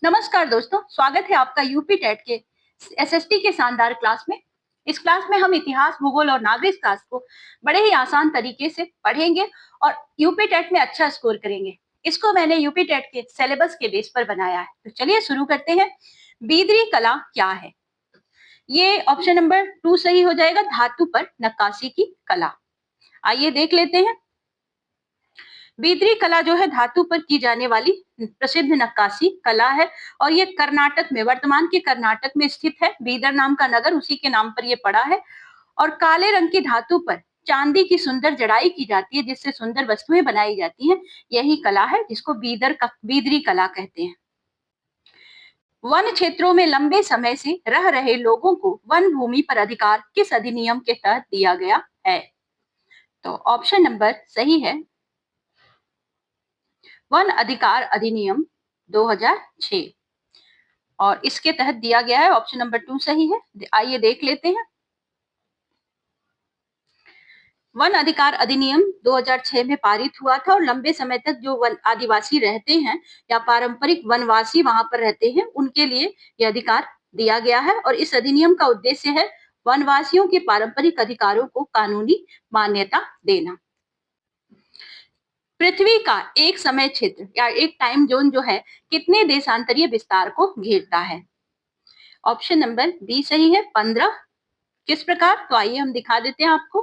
नमस्कार दोस्तों, स्वागत है आपका यूपी टेट के एसएसटी के शानदार क्लास में। इस क्लास में हम इतिहास, भूगोल और नागरिक शास्त्र को बड़े ही आसान तरीके से पढ़ेंगे और यूपी टेट में अच्छा स्कोर करेंगे। इसको मैंने यूपी टेट के सिलेबस के बेस पर बनाया है। तो चलिए शुरू करते हैं। बीदरी कला क्या है? ये ऑप्शन नंबर 2 सही हो जाएगा, धातु पर नक्काशी की कला। आइए देख लेते हैं। बीदरी कला जो है धातु पर की जाने वाली प्रसिद्ध नक्काशी कला है और ये कर्नाटक में, वर्तमान के कर्नाटक में स्थित है। बीदर नाम का नगर उसी के नाम पर ये पड़ा है और काले रंग की धातु पर चांदी की सुंदर जड़ाई की जाती है जिससे सुंदर वस्तुएं बनाई जाती हैं। यही कला है जिसको बीदरी कला कहते हैं। वन क्षेत्रों में लंबे समय से रह रहे लोगों को वन भूमि पर अधिकार किस अधिनियम के तहत दिया गया है? तो ऑप्शन नंबर सही है वन अधिकार अधिनियम 2006 और इसके तहत दिया गया है। ऑप्शन नंबर 2 सही है। आइए देख लेते हैं। वन अधिकार अधिनियम 2006 में पारित हुआ था और लंबे समय तक जो वन आदिवासी रहते हैं या पारंपरिक वनवासी वहां पर रहते हैं उनके लिए यह अधिकार दिया गया है और इस अधिनियम का उद्देश्य है वनवासियों के पारंपरिक अधिकारों को कानूनी मान्यता देना। पृथ्वी का एक समय क्षेत्र या एक टाइम जोन जो है कितने देशांतरीय विस्तार को घेरता है? ऑप्शन नंबर बी सही है, 15। किस प्रकार? तो आइए हम दिखा देते हैं आपको।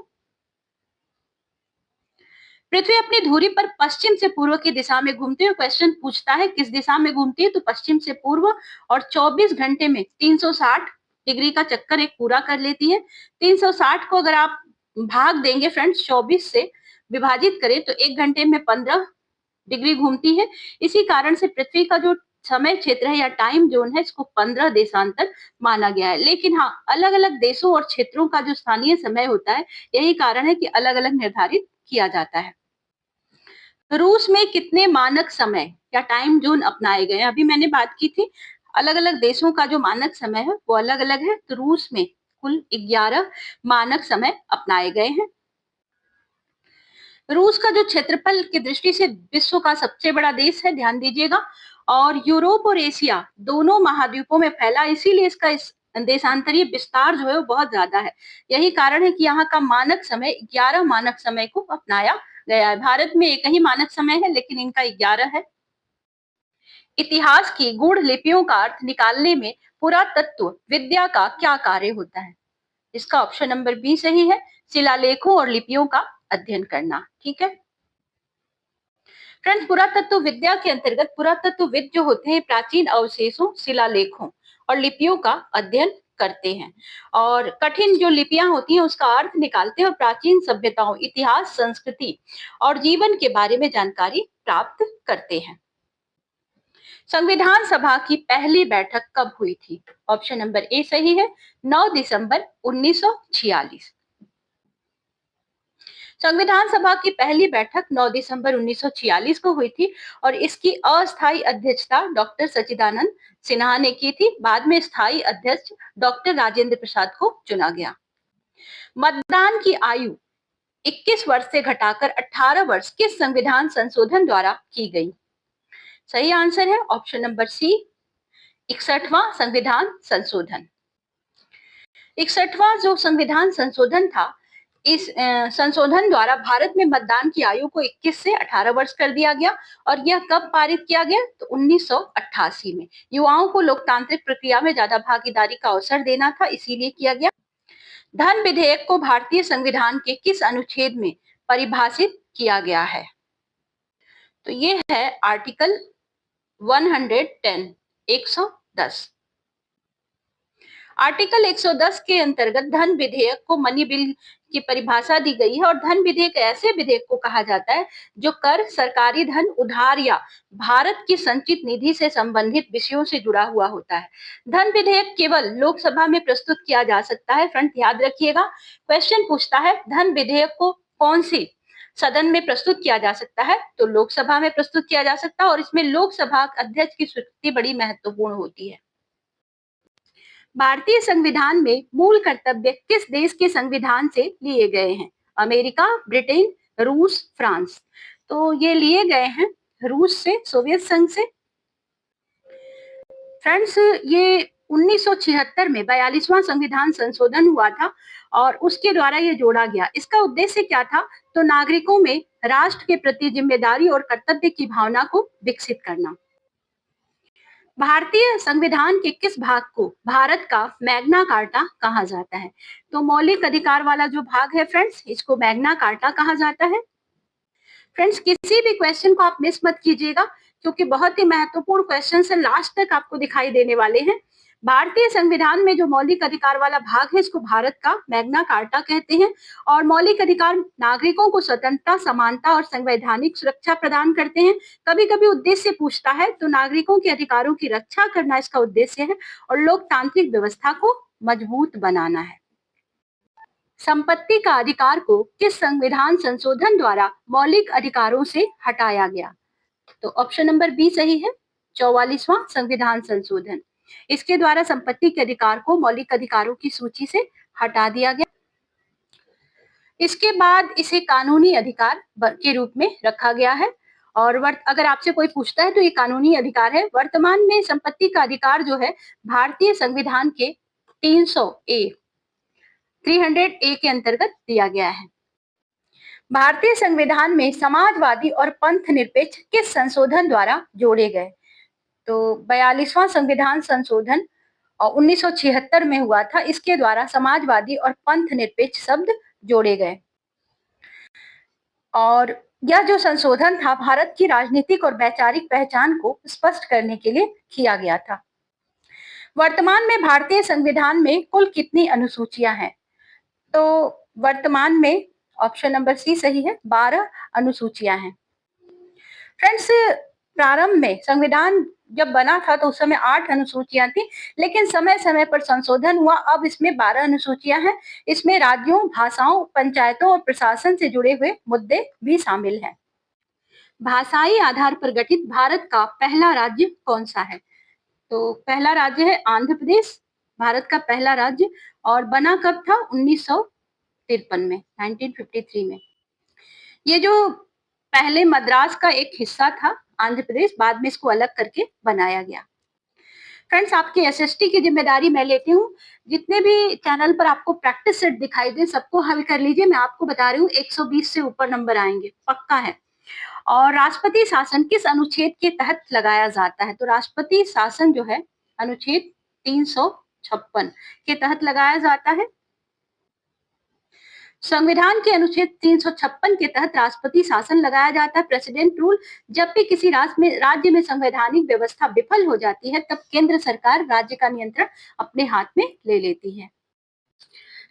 पृथ्वी अपनी धुरी पर पश्चिम से पूर्व की दिशा में घूमती है। क्वेश्चन पूछता है किस दिशा में घूमती है, तो पश्चिम से पूर्व, और 24 घंटे में 360 डिग्री का चक्कर एक पूरा कर लेती है। 360 को अगर आप भाग देंगे फ्रेंड्स, 24 से विभाजित करें तो 1 घंटे में 15 डिग्री घूमती है। इसी कारण से पृथ्वी का जो समय क्षेत्र है या टाइम जोन है इसको 15 देशांतर माना गया है। लेकिन हाँ, अलग अलग देशों और क्षेत्रों का जो स्थानीय समय होता है यही कारण है कि अलग अलग निर्धारित किया जाता है। रूस में कितने मानक समय या टाइम जोन अपनाए गए हैं? अभी मैंने बात की थी अलग अलग देशों का जो मानक समय है वो अलग अलग है। तो रूस में कुल 11 मानक समय अपनाए गए हैं। रूस का जो क्षेत्रफल की दृष्टि से विश्व का सबसे बड़ा देश है, ध्यान दीजिएगा, और यूरोप और एशिया दोनों महाद्वीपों में फैला, इसीलिए इसका इस देशांतरीय विस्तार जो है वो बहुत ज्यादा है। यही कारण है कि यहाँ का मानक समय 11 मानक समय को अपनाया गया है। भारत में एक ही मानक समय है लेकिन इनका 11 है। इतिहास की गूढ़ लिपियों का अर्थ निकालने में पुरातत्व विद्या का क्या कार्य होता है? इसका ऑप्शन नंबर बी सही है, शिलालेखों और लिपियों का अध्ययन करना। ठीक है फ्रेंड्स, पुरातत्व विद्या के अंतर्गत पुरातत्वविद जो होते हैं प्राचीन अवशेषों, शिलालेखों और लिपियों का अध्ययन करते हैं और कठिन जो लिपियां होती हैं उसका अर्थ निकालते हैं और प्राचीन सभ्यताओं, इतिहास, संस्कृति और जीवन के बारे में जानकारी प्राप्त करते हैं। संविधान सभा की पहली बैठक कब हुई थी? ऑप्शन नंबर ए सही है, 9 दिसंबर 1946। संविधान सभा की पहली बैठक 9 दिसंबर 1946 को हुई थी और इसकी अस्थायी अध्यक्षता डॉक्टर सच्चिदानंद सिन्हा ने की थी। बाद में स्थायी अध्यक्ष डॉक्टर राजेंद्र प्रसाद को चुना गया। मतदान की आयु 21 वर्ष से घटाकर 18 वर्ष किस संविधान संशोधन द्वारा की गई? सही आंसर है ऑप्शन नंबर सी, 61वां संविधान संशोधन। 61वां जो संविधान संशोधन था, इस संशोधन द्वारा भारत में मतदान की आयु को 21 से 18 वर्ष कर दिया गया और यह कब पारित किया गया? तो 1988 में। युवाओं को लोकतांत्रिक प्रक्रिया में ज्यादा भागीदारी का अवसर देना था, इसीलिए किया गया। धन विधेयक को भारतीय संविधान के किस अनुच्छेद में परिभाषित किया गया है? तो ये है आर्टिकल 110, 110। आर्टिकल 110 के अंतर्गत धन विधेयक को मनी बिल की परिभाषा दी गई है और धन विधेयक ऐसे विधेयक को कहा जाता है जो कर, सरकारी धन, उधार या भारत की संचित निधि से संबंधित विषयों से जुड़ा हुआ होता है। धन विधेयक केवल लोकसभा में प्रस्तुत किया जा सकता है। फ्रेंड याद रखिएगा, क्वेश्चन पूछता है धन विधेयक को कौन सी सदन में प्रस्तुत किया जा सकता है? तो लोकसभा में प्रस्तुत किया जा सकता है और इसमें लोकसभा अध्यक्ष की स्वीकृति बड़ी महत्वपूर्ण होती है। भारतीय संविधान में मूल कर्तव्य किस देश के संविधान से लिए गए हैं? अमेरिका, ब्रिटेन, रूस, फ्रांस। तो ये लिए गए हैं रूस से, सोवियत संघ से। फ्रेंड्स, ये 1976 में 42वां संविधान संशोधन हुआ था और उसके द्वारा ये जोड़ा गया। इसका उद्देश्य क्या था? तो नागरिकों में राष्ट्र के प्रति जिम्मेदारी और कर्तव्य की भावना को विकसित करना। भारतीय संविधान के किस भाग को भारत का मैग्ना कार्टा कहा जाता है? तो मौलिक अधिकार वाला जो भाग है फ्रेंड्स, इसको मैग्ना कार्टा कहा जाता है। फ्रेंड्स, किसी भी क्वेश्चन को आप मिस मत कीजिएगा, क्योंकि बहुत ही महत्वपूर्ण क्वेश्चन से लास्ट तक आपको दिखाई देने वाले हैं। भारतीय संविधान में जो मौलिक अधिकार वाला भाग है, इसको भारत का मैग्ना कार्टा कहते हैं। और मौलिक अधिकार नागरिकों को स्वतंत्रता, समानता और संवैधानिक सुरक्षा प्रदान करते हैं। कभी कभी उद्देश्य पूछता है तो नागरिकों के अधिकारों की रक्षा करना इसका उद्देश्य है और लोकतांत्रिक व्यवस्था को मजबूत बनाना है। संपत्ति का अधिकार को किस संविधान संशोधन द्वारा मौलिक अधिकारों से हटाया गया? तो ऑप्शन नंबर बी सही है, 44वां संविधान संशोधन। इसके द्वारा संपत्ति के अधिकार को मौलिक अधिकारों की सूची से हटा दिया गया। इसके बाद इसे कानूनी अधिकार के रूप में रखा गया है। और अगर आपसे कोई पूछता है तो ये कानूनी अधिकार है। वर्तमान में संपत्ति का अधिकार जो है भारतीय संविधान के 300A के अंतर्गत दिया गया है। भारतीय संविधान में समाजवादी और पंथ निरपेक्ष किस संशोधन द्वारा जोड़े गए? तो 42वां संविधान संशोधन 1976 में हुआ था। इसके द्वारा समाजवादी और पंथ निरपेक्ष शब्द जोड़े गए। और यह जो संशोधन था भारत की राजनीतिक और वैचारिक पहचान को स्पष्ट करने के लिए किया गया था। वर्तमान में भारतीय संविधान में कुल कितनी अनुसूचियां हैं? तो वर्तमान में ऑप्शन नंबर सी सही है, 12 अनुसूचियां हैं। फ्रेंड्स, प्रारंभ में संविधान जब बना था तो उस समय 8 अनुसूचियां थी, लेकिन समय समय पर संशोधन हुआ। अब इसमें 12 अनुसूचियां हैं। इसमें राज्यों, भाषाओं, पंचायतों और प्रशासन से जुड़े हुए मुद्दे भी शामिल हैं। भाषाई आधार पर गठित भारत का पहला राज्य कौन सा है? तो पहला राज्य है आंध्र प्रदेश, भारत का पहला राज्य। और बना कब था? 1953 में, 1953 में। ये जो पहले मद्रास का एक हिस्सा था आंध्र प्रदेश, बाद में इसको अलग करके बनाया गया। फ्रेंड्स, आपकी एसएसटी की जिम्मेदारी मैं लेती हूँ। जितने भी चैनल पर आपको प्रैक्टिस सेट दिखाई दे सबको हल कर लीजिए। मैं आपको बता रही हूँ 120 से ऊपर नंबर आएंगे, पक्का है। और राष्ट्रपति शासन किस अनुच्छेद के तहत लगाया जाता है? तो राष्ट्रपति शासन जो है अनुच्छेद 356 के तहत लगाया जाता है। संविधान के अनुच्छेद 356 के तहत राष्ट्रपति शासन लगाया जाता है, प्रेसिडेंट रूल। जब भी किसी राज्य में संवैधानिक व्यवस्था विफल हो जाती है तब केंद्र सरकार राज्य का नियंत्रण अपने हाथ में ले लेती है।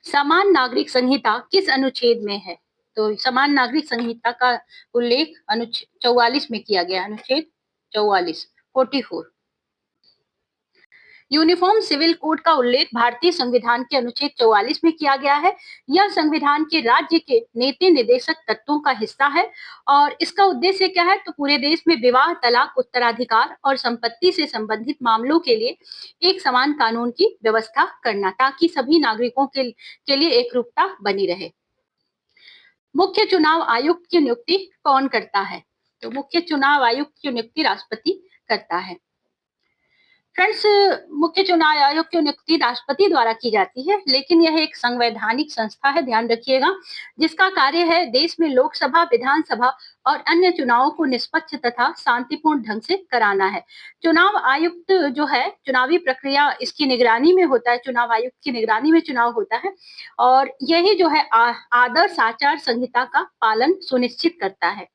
समान नागरिक संहिता किस अनुच्छेद में है? तो समान नागरिक संहिता का उल्लेख अनुच्छेद 44 में किया गया, अनुच्छेद 44, 44। यूनिफॉर्म सिविल कोड का उल्लेख भारतीय संविधान के अनुच्छेद 44 में किया गया है। यह संविधान के राज्य के नीति निर्देशक तत्वों का हिस्सा है और इसका उद्देश्य क्या है? तो पूरे देश में विवाह, तलाक, उत्तराधिकार और संपत्ति से संबंधित मामलों के लिए एक समान कानून की व्यवस्था करना, ताकि सभी नागरिकों के लिए एकरूपता बनी रहे। मुख्य चुनाव आयुक्त की नियुक्ति कौन करता है? तो मुख्य चुनाव आयुक्त की नियुक्ति राष्ट्रपति करता है। फ्रेंड्स, मुख्य चुनाव आयोग की नियुक्ति राष्ट्रपति द्वारा की जाती है, लेकिन यह एक संवैधानिक संस्था है, ध्यान रखिएगा, जिसका कार्य है देश में लोकसभा, विधानसभा और अन्य चुनावों को निष्पक्ष तथा शांतिपूर्ण ढंग से कराना है। चुनाव आयुक्त जो है, चुनावी प्रक्रिया इसकी निगरानी में होता है, चुनाव आयुक्त की निगरानी में चुनाव होता है और यही जो है आदर्श आचार संहिता का पालन सुनिश्चित करता है।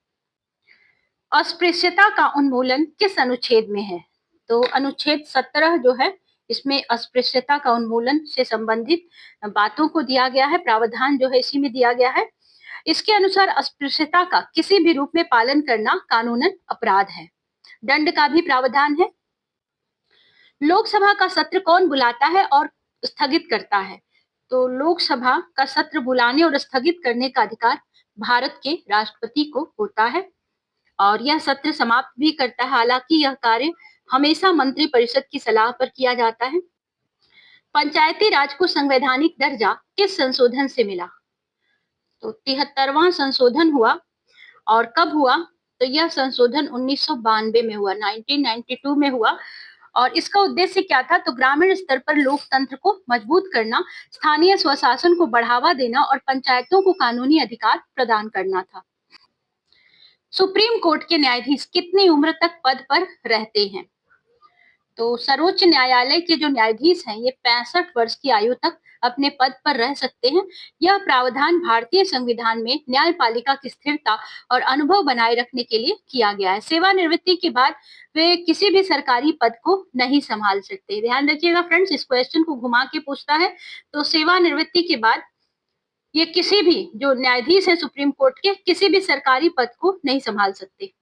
अस्पृश्यता का उन्मूलन किस अनुच्छेद में है? तो अनुच्छेद 17 जो है, इसमें अस्पृश्यता का उन्मूलन से संबंधित बातों को दिया गया है, प्रावधान जो है इसी में दिया गया है। इसके अनुसार अस्पृश्यता का किसी भी रूप में पालन करना कानूनन अपराध है। दंड का भी प्रावधान है। लोकसभा का सत्र कौन बुलाता है और स्थगित करता है? तो लोकसभा का सत्र बुलाने और स्थगित करने का अधिकार भारत के राष्ट्रपति को होता है और यह सत्र समाप्त भी करता है। हालांकि यह कार्य हमेशा मंत्रिपरिषद की सलाह पर किया जाता है। पंचायती राज को संवैधानिक दर्जा किस संशोधन से मिला? तो 73वां संशोधन हुआ। और कब हुआ? तो यह संशोधन 1992 में हुआ, 1992 में हुआ और इसका उद्देश्य क्या था? तो ग्रामीण स्तर पर लोकतंत्र को मजबूत करना, स्थानीय स्वशासन को बढ़ावा देना और पंचायतों को कानूनी अधिकार प्रदान करना था। सुप्रीम कोर्ट के न्यायाधीश कितनी उम्र तक पद पर रहते हैं? तो सर्वोच्च न्यायालय के जो न्यायाधीश हैं ये 65 वर्ष की आयु तक अपने पद पर रह सकते हैं। यह प्रावधान भारतीय संविधान में न्यायपालिका की स्थिरता और अनुभव बनाए रखने के लिए किया गया है। सेवानिवृत्ति के बाद वे किसी भी सरकारी पद को नहीं संभाल सकते। ध्यान रखिएगा फ्रेंड्स, इस क्वेश्चन को घुमा के पूछता है। तो सेवानिवृत्ति के बाद ये किसी भी जो न्यायाधीश है सुप्रीम कोर्ट के किसी भी सरकारी पद को नहीं संभाल सकते।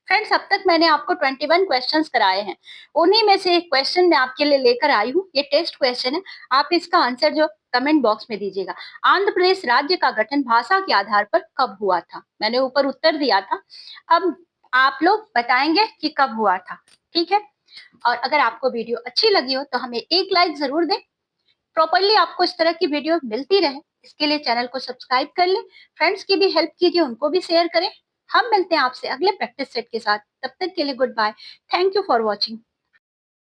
फ्रेंड्स, अब तक मैंने आपको 21 क्वेश्चंस कराए हैं। उन्हीं में से एक क्वेश्चन मैं आपके लिए लेकर आई हूँ। ये टेस्ट क्वेश्चन है, आप इसका आंसर जो कमेंट बॉक्स में दीजिएगा। आंध्र प्रदेश राज्य का गठन भाषा के आधार पर कब हुआ था? मैंने ऊपर उत्तर दिया था, अब आप लोग बताएंगे कि कब हुआ था। ठीक है, और अगर आपको वीडियो अच्छी लगी हो तो हमें एक लाइक जरूर दें। प्रॉपरली आपको इस तरह की वीडियो मिलती रहे इसके लिए चैनल को सब्सक्राइब कर लें। फ्रेंड्स की भी हेल्प कीजिए, उनको भी शेयर करें। हम मिलते हैं आपसे अगले प्रैक्टिस सेट के साथ। तब तक के लिए goodbye. Thank you for watching.